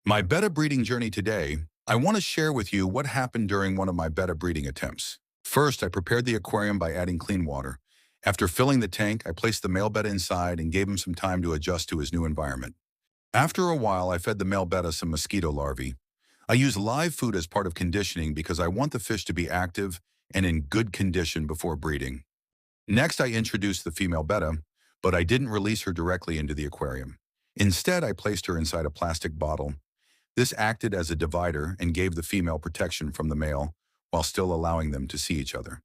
My betta breeding journey today, I want to share with you what happened during one of my betta breeding attempts. First, I prepared the aquarium by adding clean water. After filling the tank, I placed the male betta inside and gave him some time to adjust to his new environment. After a while, I fed the male betta some mosquito larvae. I use live food as part of conditioning because I want the fish to be active and in good condition before breeding. Next, I introduced the female betta, but I didn't release her directly into the aquarium. Instead, I placed her inside a plastic bottle. This acted as a divider and gave the female protection from the male while still allowing them to see each other.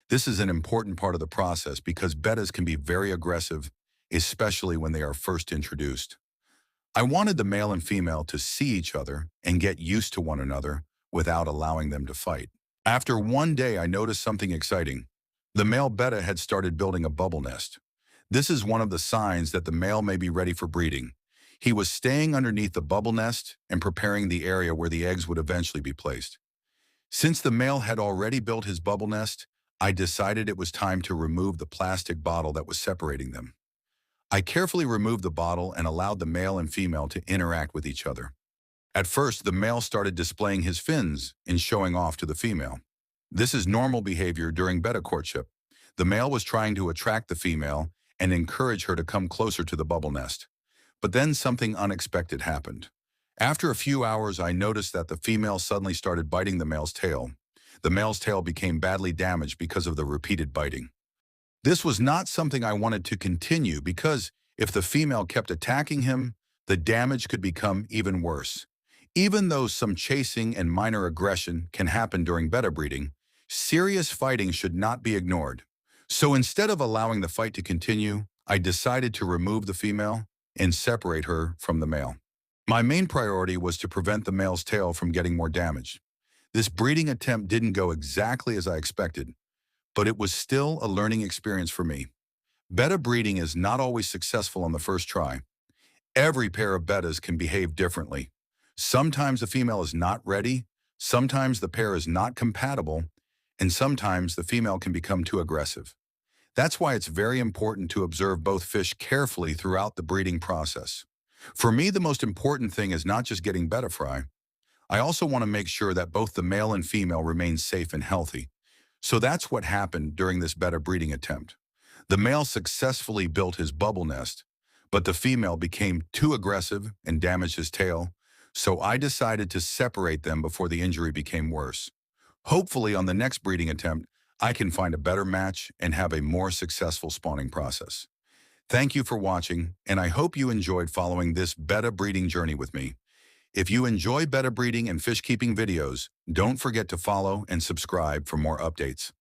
This is an important part of the process because bettas can be very aggressive, especially when they are first introduced. I wanted the male and female to see each other and get used to one another without allowing them to fight. After one day, I noticed something exciting. The male betta had started building a bubble nest. This is one of the signs that the male may be ready for breeding. He was staying underneath the bubble nest and preparing the area where the eggs would eventually be placed. Since the male had already built his bubble nest, I decided it was time to remove the plastic bottle that was separating them. I carefully removed the bottle and allowed the male and female to interact with each other. At first, the male started displaying his fins and showing off to the female. This is normal behavior during betta courtship. The male was trying to attract the female and encourage her to come closer to the bubble nest. But then something unexpected happened. After a few hours, I noticed that the female suddenly started biting the male's tail. The male's tail became badly damaged because of the repeated biting. This was not something I wanted to continue because if the female kept attacking him, the damage could become even worse. Even though some chasing and minor aggression can happen during betta breeding, serious fighting should not be ignored. So instead of allowing the fight to continue, I decided to remove the female and separate her from the male. My main priority was to prevent the male's tail from getting more damaged. This breeding attempt didn't go exactly as I expected, but it was still a learning experience for me. Betta breeding is not always successful on the first try. Every pair of bettas can behave differently. Sometimes the female is not ready, sometimes the pair is not compatible, and sometimes the female can become too aggressive. That's why it's very important to observe both fish carefully throughout the breeding process. For me, the most important thing is not just getting betta fry. I also want to make sure that both the male and female remain safe and healthy. So that's what happened during this betta breeding attempt. The male successfully built his bubble nest, but the female became too aggressive and damaged his tail, so I decided to separate them before the injury became worse. Hopefully, on the next breeding attempt, I can find a better match and have a more successful spawning process. Thank you for watching, and I hope you enjoyed following this betta breeding journey with me. If you enjoy betta breeding and fish keeping videos, don't forget to follow and subscribe for more updates.